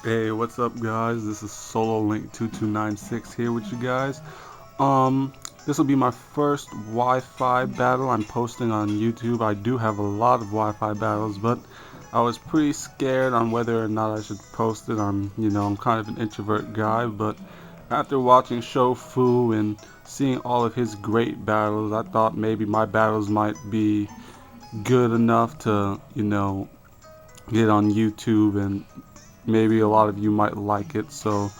Hey, what's up, guys? This is Solo Link 2296 here with you guys. This will be my first Wi-Fi battle I'm posting on YouTube. I do have a lot of Wi-Fi battles, but I was pretty scared on whether or not I should post it. I'm kind of an introvert guy, but after watching Shofu and seeing all of his great battles, I thought maybe my battles might be good enough to, get on YouTube, and maybe a lot of you might like it. So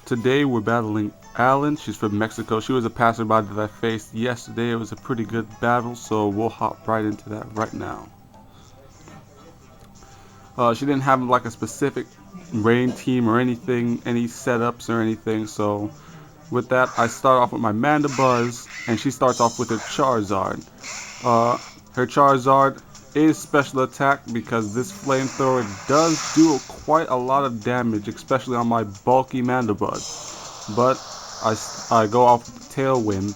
today we're battling Aylin. She's from Mexico. She was a passerby that I faced yesterday. It was a pretty good battle, so we'll hop right into that right now. She didn't have like a specific rain team or anything, any setups or anything. So with that, I start off with my Mandibuzz, and she starts off with her Charizard. Uh, Her Charizard is special attack because this flamethrower does do quite a lot of damage, especially on my bulky Mandibuzz. But I go off with the Tailwind,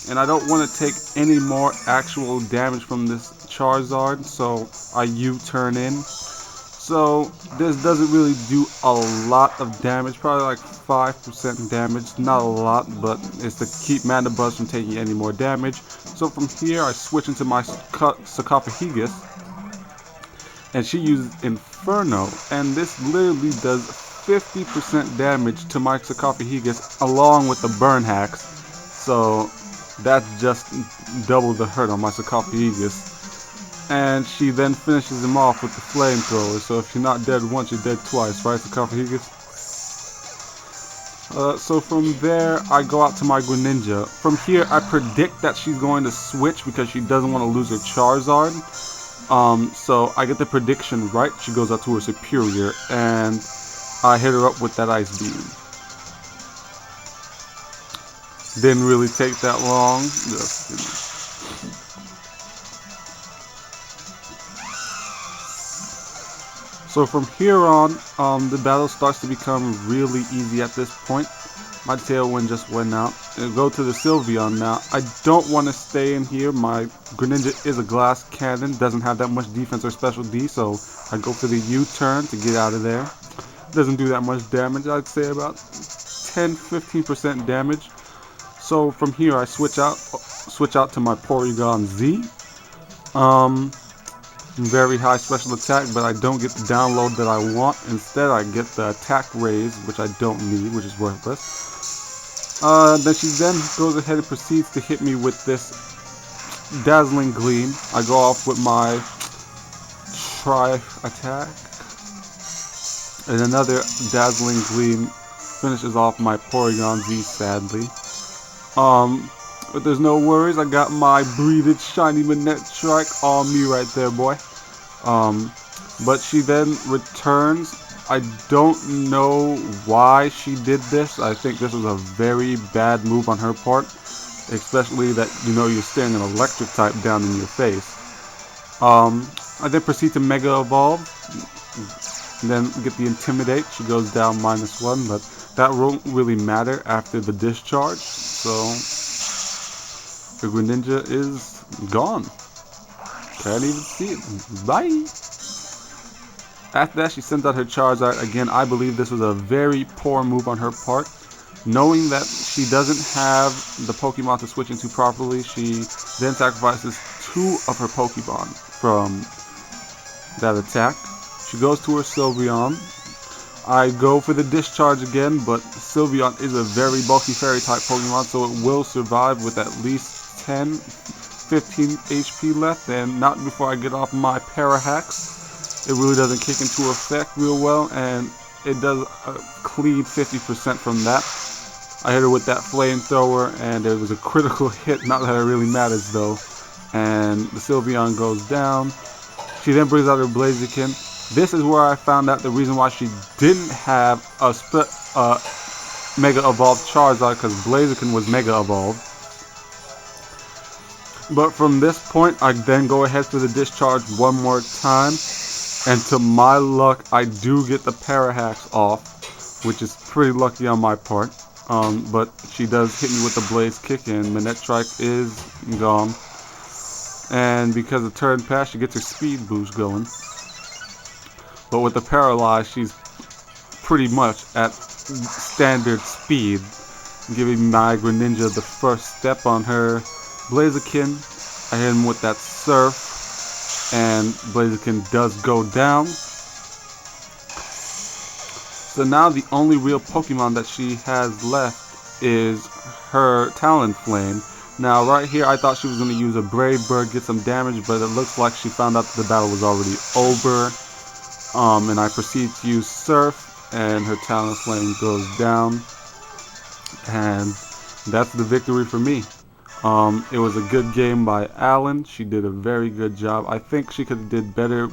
and I don't want to take any more actual damage from this Charizard, so I U-turn in. So this doesn't really do a lot of damage, probably like 5% damage, not a lot, but it's to keep Mandibuzz from taking any more damage. So from here I switch into my Sarcophagus, and she uses Inferno, and this literally does 50% damage to my Sarcophagus along with the Burn Hacks. So that's just double the hurt on my Sarcophagus. And she then finishes him off with the flamethrower. So if you're not dead once, you're dead twice, right, Sarcophagus? So from there, I go out to my Greninja. From here, I predict that she's going to switch because she doesn't want to lose her Charizard. So I get the prediction right. She goes out to her Superior, and I hit her up with that Ice Beam. Didn't really take that long. So from here on, the battle starts to become really easy at this point. My Tailwind just went out. I'll go to the Sylveon now. I don't want to stay in here. My Greninja is a glass cannon, doesn't have that much defense or special D, so I go for the U-turn to get out of there. Doesn't do that much damage. I'd say about 10-15% damage. So from here I switch out to my Porygon Z. Very high special attack, but I don't get the download that I want. Instead, I get the attack raise, which I don't need, which is worthless. Then she goes ahead and proceeds to hit me with this Dazzling Gleam. I go off with my Tri-Attack, and another Dazzling Gleam finishes off my Porygon Z, sadly. But there's no worries, I got my breeded shiny Manectric on me right there, boy. But she then returns. I don't know why she did this. I think this was a very bad move on her part, especially that you're staring an electric type down in your face. I then proceed to Mega Evolve, then get the Intimidate. She goes down -1, but that won't really matter after the discharge. So the Greninja is gone. Can't even see it. Bye! After that, she sends out her Charizard. Again, I believe this was a very poor move on her part. Knowing that she doesn't have the Pokemon to switch into properly, she then sacrifices 2 of her Pokemon from that attack. She goes to her Sylveon. I go for the discharge again, but Sylveon is a very bulky fairy type Pokemon, so it will survive with at least 10-15 HP left, and not before I get off my Para-Hacks. It really doesn't kick into effect real well, and it does a clean 50% from that. I hit her with that flamethrower, and it was a critical hit, not that it really matters though. And the Sylveon goes down. She then brings out her Blaziken. This is where I found out the reason why she didn't have a Mega Evolved Charizard, because Blaziken was Mega Evolved. But from this point, I then go ahead for the discharge one more time, and to my luck, I do get the Para-Hacks off, which is pretty lucky on my part. But she does hit me with the Blaze Kick, and Manectric is gone. And because of turn pass, she gets her speed boost going. But with the Paralyze, she's pretty much at standard speed, giving my Greninja the first step on her Blaziken. I hit him with that Surf, and Blaziken does go down. So now the only real Pokemon that she has left is her Talonflame. Now right here I thought she was going to use a Brave Bird, get some damage, but it looks like she found out that the battle was already over. And I proceed to use Surf, and her Talonflame goes down. And that's the victory for me. It was a good game by Aylin. She did a very good job. I think she could have did better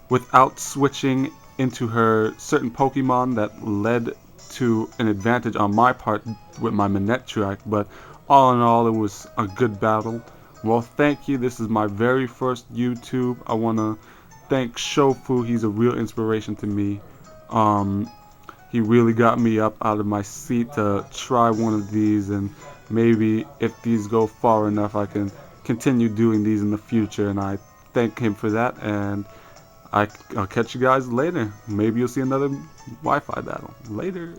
without switching into her certain Pokemon that led to an advantage on my part with my Manette track, but all in all it was a good battle. Well, thank you. This is my very first YouTube. I want to thank Shofu. He's a real inspiration to me. He really got me up out of my seat to try one of these, and maybe if these go far enough I can continue doing these in the future, and I thank him for that. And I'll catch you guys later. Maybe you'll see another Wi-Fi battle. Later.